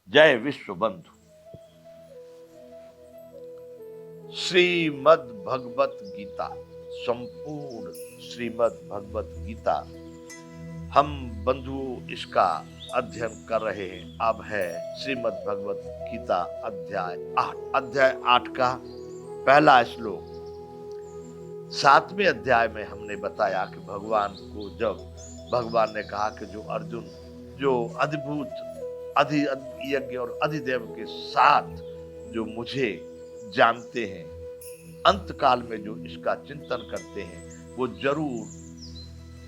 जय विश्व बंधु। श्रीमद् भगवत गीता, संपूर्ण श्रीमद् भगवत गीता हम बंधु इसका अध्ययन कर रहे हैं। अब है श्रीमद् भगवत गीता अध्याय 8 का पहला श्लोक। 7वें अध्याय में हमने बताया कि भगवान को जब भगवान ने कहा कि जो अर्जुन जो अद्भुत अधियज्ञ और अधिदेव के साथ जो मुझे जानते हैं, अंत काल में जो इसका चिंतन करते हैं, वो जरूर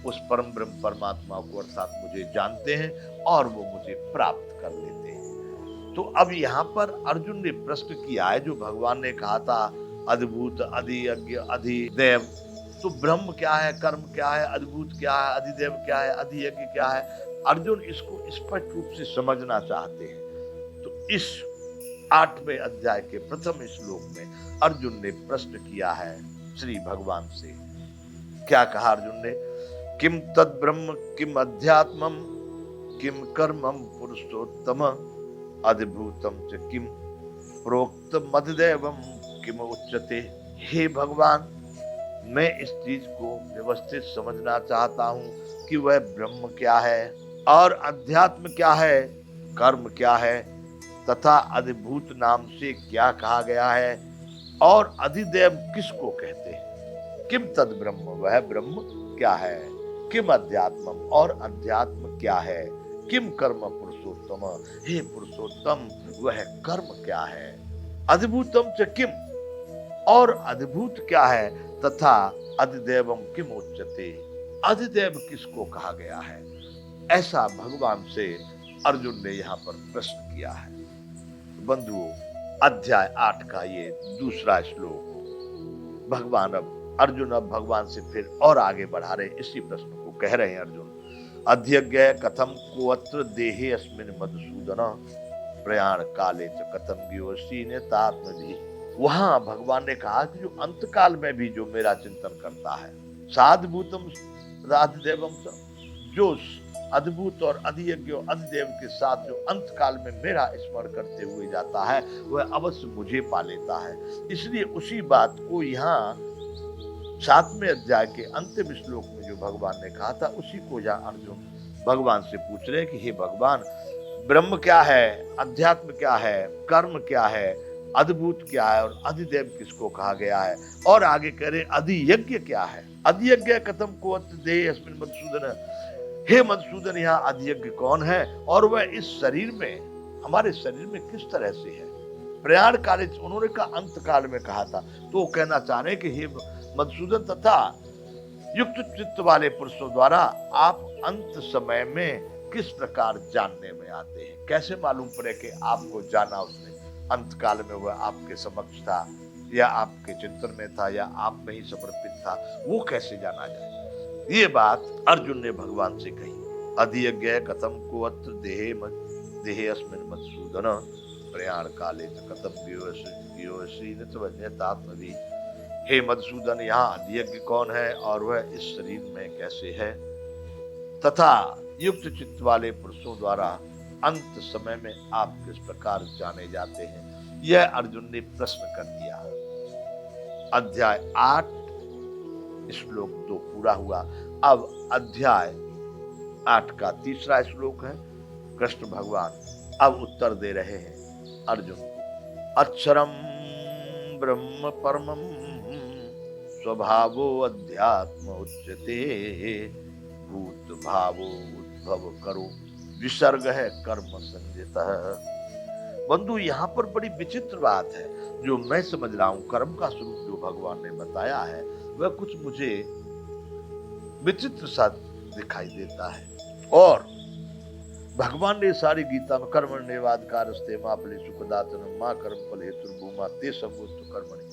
उस परम ब्रह्म परमात्मा को अर्थात मुझे जानते हैं और वो मुझे प्राप्त कर लेते हैं। तो अब यहाँ पर अर्जुन ने प्रश्न किया है, जो भगवान ने कहा था अद्भुत अधियज्ञ अधिदेव, तो ब्रह्म क्या है, कर्म क्या है, अद्भुत क्या है, अधिदेव क्या है, अधियज्ञ क्या है, अर्जुन इसको स्पष्ट रूप से समझना चाहते हैं। तो इस 8वें अध्याय के प्रथम श्लोक में अर्जुन ने प्रश्न किया है श्री भगवान से। क्या कहा अर्जुन ने? किम तद ब्रह्म किम अध्यात्मम किम कर्मम पुरुषोत्तम अद्भुतम च किम प्रोक्तम अधिदेवम किम उच्यते। हे भगवान, मैं इस चीज को व्यवस्थित समझना चाहता हूं कि वह ब्रह्म क्या है और अध्यात्म क्या है, कर्म क्या है तथा अधिभूत नाम से क्या कहा गया है और अधिदेव किसको कहते हैं। किम तद ब्रह्म, वह ब्रह्म क्या है, किम अध्यात्मम, और अध्यात्म क्या है, किम कर्म पुरुषोत्तम, हे पुरुषोत्तम वह कर्म क्या है, अधिभूतम च किम, और अधिभूत क्या है, तथा अधिदेवम किम उच्यते, अधिदेव किसको कहा गया है। ऐसा भगवान से अर्जुन ने यहाँ पर प्रश्न किया है। बंधुओं, अध्याय 8 का ये दूसरा श्लोक भगवान अर्जुन भगवान से फिर और आगे बढ़ा रहे, इसी प्रश्न को कह रहे हैं अर्जुन। अध्यज्ञ कथम कोअत्र देहे अस्मिन् मधुसूदन प्रयाण काले च कथम व्योसीनेतात्मधि। वहां भगवान ने कहा कि जो अंत काल में भी जो मेरा चिंतन करता है, साधभूतम अधिदेवम, जो अद्भुत और अधियज्ञ और अधिदेव के साथ जो अंत काल में मेरा स्मरण करते हुए जाता है, वह अवश्य मुझे पा लेता है। इसलिए उसी बात को यहाँ 7वें अध्याय के अंतिम श्लोक में जो भगवान ने कहा था, उसी को यहाँ अर्जुन भगवान से पूछ रहे हैं कि हे भगवान, ब्रह्म क्या है, अध्यात्म क्या है, कर्म क्या है, अद्भुत क्या है और अधिदेव किसको कहा गया है। और आगे कह रहे अधियज्ञ क्या है, अधियज्ञ कथम कोअत्र देहे अस्मिन् मधुसूदन, हे मधुसूदन यहाँ अधियज्ञ कौन है और वह इस शरीर में, हमारे शरीर में किस तरह से है। प्रयाण काल, उन्होंने कहा अंत काल में कहा था, तो वो कहना चाह रहे कि हे मधुसूदन, तथा युक्त चित्त वाले पुरुषों द्वारा आप अंत समय में किस प्रकार जानने में आते हैं। कैसे मालूम पड़े कि आपको जाना उसने, अंत काल में वह आपके समक्ष था या आपके चिंतन में था या आप में ही समर्पित था, वो कैसे जाना जाए। ये बात अर्जुन ने भगवान से कही। अधियज्ञ कथम कोअत्र देहे अस्मिन् मधुसूदन प्रयाण काले कथम व्योसीनेतात्मधि। हे मधुसूदन, यहाँ अधियज्ञ कौन है और वह इस शरीर में कैसे है, तथा युक्त चित्त वाले पुरुषों द्वारा अंत समय में आप किस प्रकार जाने जाते हैं। यह अर्जुन ने प्रश्न कर दिया। अध्याय 8 श्लोक 2 पूरा हुआ। अब अध्याय 8 का तीसरा श्लोक है। कृष्ण भगवान अब उत्तर दे रहे हैं अर्जुन को। अक्षरम ब्रह्म परमम स्वभावो अध्यात्म उच्यते भूत भावो उद्भव करो विसर्ग है कर्म संजितः। बंधु, यहाँ पर बड़ी विचित्र बात है जो मैं समझ रहा हूं। कर्म का स्वरूप जो भगवान ने बताया है वह कुछ मुझे विचित्र सा दिखाई देता है। और भगवान ने सारी गीता में कर्मण्येवाधिकारस्ते मा फले सुखदातनं मा कर्म फल हेतुर्भूमा ते संगोस्तु कर्मणि,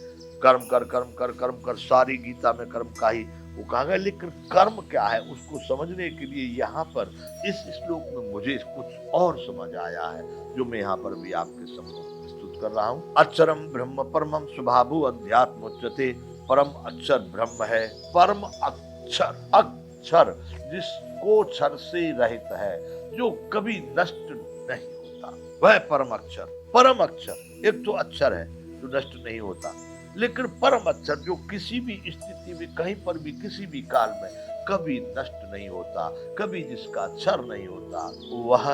कर्म कर कर्म कर कर्म कर, सारी गीता में कर्म का ही वो कहा गया। लेकिन कर्म क्या है उसको समझने के लिए यहाँ पर इस श्लोक में मुझे कुछ और समझ आया है, जो मैं यहाँ पर भी आपके सामने प्रस्तुत कर रहा हूँ। अक्षरम ब्रह्म परमम स्वभावो अध्यात्म उच्यते। परम अक्षर ब्रह्म है। परम अक्षर, अक्षर जिसको क्षर से रहित है, जो कभी नष्ट नहीं होता। वह परम अक्षर। परम अक्षर एक तो अक्षर है जो नष्ट नहीं होता, लेकिन परम अक्षर जो किसी भी स्थिति में, कहीं पर भी, किसी भी काल में कभी नष्ट नहीं होता, कभी जिसका क्षर नहीं होता, वह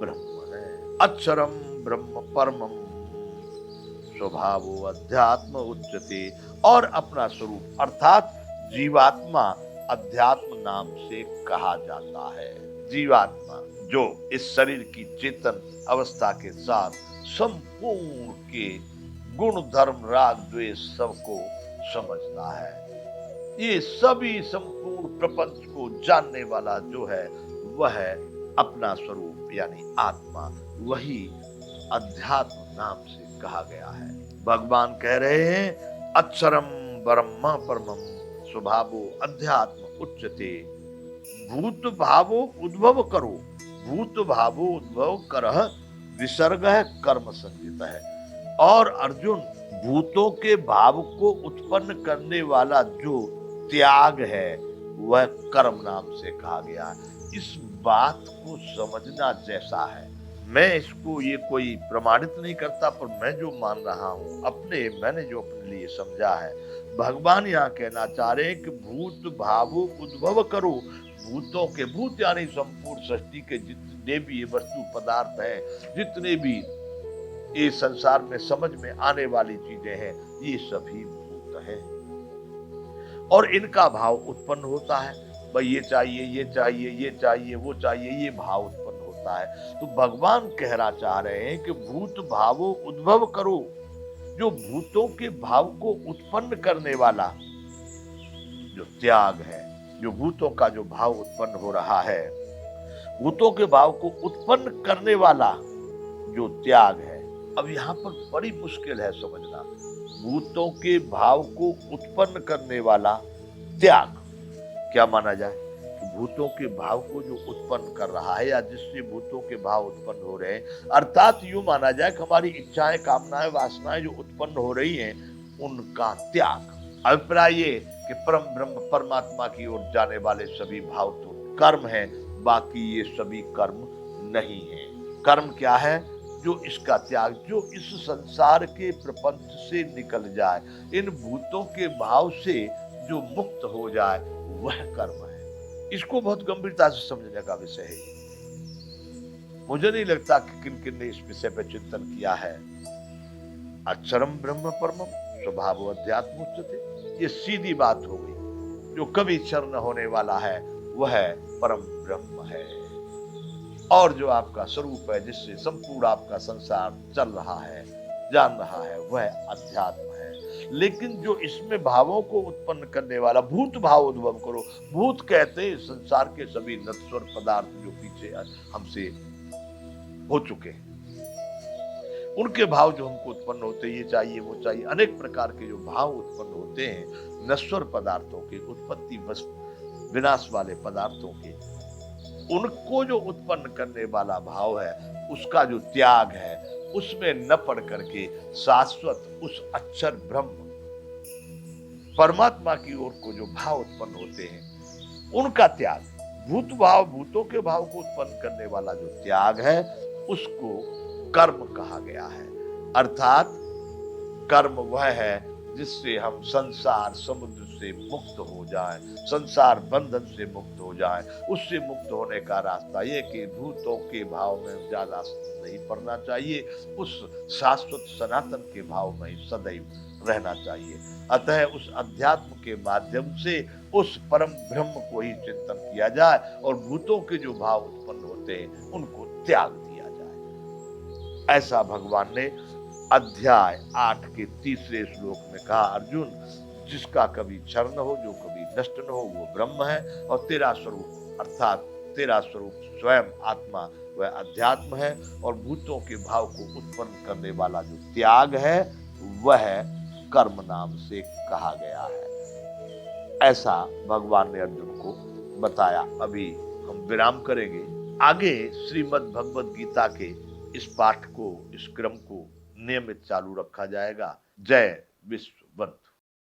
ब्रह्म है। अक्षरम ब्रह्म परमम स्वभावो अध्यात्म उच्चते। और अपना स्वरूप अर्थात जीवात्मा अध्यात्म नाम से कहा जाता है। जीवात्मा जो इस शरीर की चेतन अवस्था के साथ संपूर्ण के गुण धर्म राग द्वेष सबको समझता है, ये सभी संपूर्ण प्रपंच को जानने वाला जो है वह है अपना स्वरूप यानी आत्मा, वही अध्यात्म नाम से कहा गया है। भगवान कह रहे हैं अक्षरम ब्रह्म परमम स्वभावो अध्यात्म उच्चते। भूत भावो उद्भव करो, भूत भावो उद्भव करह विसर्ग है कर्म संजित है। और अर्जुन, भूतों के भाव को उत्पन्न करने वाला जो त्याग है वह कर्म नाम से कहा गया है। इस बात को समझना जैसा है। मैं इसको ये कोई प्रमाणित नहीं करता, पर मैं जो मान रहा हूं मैंने जो अपने लिए समझा है, भगवान यहाँ कहना चाह रहे हैं कि भूत भावो उद्भव करो। भूतों के, भूत यानी संपूर्ण सृष्टि के जितने भी ये वस्तु पदार्थ हैं, जितने भी ये संसार में समझ में आने वाली चीजें हैं, ये सभी भूत हैं और इनका भाव उत्पन्न होता है। भाई ये चाहिए, ये चाहिए, ये चाहिए, वो चाहिए, ये भाव उत्पन्न होता है। तो भगवान कहना चाह रहे हैं कि भूत भावो उद्भव करो। जो भूतों के भाव को उत्पन्न करने वाला जो त्याग है, जो भूतों का जो भाव उत्पन्न हो रहा है, भूतों के भाव को उत्पन्न करने वाला जो त्याग है। अब यहाँ पर बड़ी मुश्किल है समझना। भूतों के भाव को उत्पन्न करने वाला त्याग क्या माना जाए? कि भूतों के भाव को जो उत्पन्न कर रहा है या जिससे भूतों के भाव उत्पन्न हो रहे हैं, अर्थात यूं माना जाए कि हमारी इच्छाएं, कामनाएं, वासनाएं जो उत्पन्न हो रही हैं उनका त्याग। अभिप्राय ये कि परम ब्रह्म परमात्मा की ओर जाने वाले सभी भाव तो कर्म है, बाकी ये सभी कर्म नहीं है। कर्म क्या है? जो इसका त्याग, जो इस संसार के प्रपंच से निकल जाए, इन भूतों के भाव से जो मुक्त हो जाए, वह कर्म है। इसको बहुत गंभीरता से समझने का विषय है। मुझे नहीं लगता कि किन किन ने इस विषय पर चिंतन किया है। अक्षरम ब्रह्म परमम स्वभाव अध्यात्म उच्चते, ये सीधी बात हो गई। जो कभी क्षर न होने वाला है वह परम ब्रह्म है, और जो आपका स्वरूप है, जिससे संपूर्ण आपका संसार चल रहा है, जान रहा है, वह अध्यात्म है। लेकिन जो इसमें भावों को उत्पन्न करने वाला भूत भाव उद्भव करो। भूत कहते हैं संसार के सभी नश्वर पदार्थ जो पीछे हमसे हो चुके हैं, उनके भाव जो हमको उत्पन्न होते हैं, ये चाहिए, वो चाहिए, अनेक प्रकार के जो भाव उत्पन्न होते हैं नश्वर पदार्थों के, उत्पत्ति विनाश वाले पदार्थों के, उनको जो उत्पन्न करने वाला भाव है, उसका जो त्याग है, उसमें न पड़ करके शाश्वत उस अक्षर ब्रह्म परमात्मा की ओर को जो भाव उत्पन्न होते हैं उनका त्याग। भूत भाव, भूतों के भाव को उत्पन्न करने वाला जो त्याग है, उसको कर्म कहा गया है। अर्थात कर्म वह है जिससे हम संसार समुद्र से मुक्त हो जाएं, संसार बंधन से मुक्त हो जाएं। उससे मुक्त होने का रास्ता ये कि भूतों के भाव में ज्यादा नहीं पड़ना चाहिए, उस शाश्वत सनातन के भाव में सदैव रहना चाहिए। अतः उस अध्यात्म के माध्यम से उस परम ब्रह्म को ही चिंतन किया जाए और भूतों के जो भाव उत्पन्न होते हैं उनको त्याग दिया जाए। ऐसा भगवान ने अध्याय 8 के 3 श्लोक में कहा, अर्जुन, जिसका कभी क्षर न हो, जो कभी नष्ट न हो, वो ब्रह्म है। और तेरा स्वरूप अर्थात तेरा स्वरूप स्वयं आत्मा वह अध्यात्म है, और भूतों के भाव को उत्पन्न करने वाला जो त्याग है वह कर्म नाम से कहा गया है। ऐसा भगवान ने अर्जुन को बताया। अभी हम विराम करेंगे। आगे श्रीमद् भगवद गीता के इस पाठ को, इस क्रम को नियमित चालू रखा जाएगा। जय विश्व बंधु।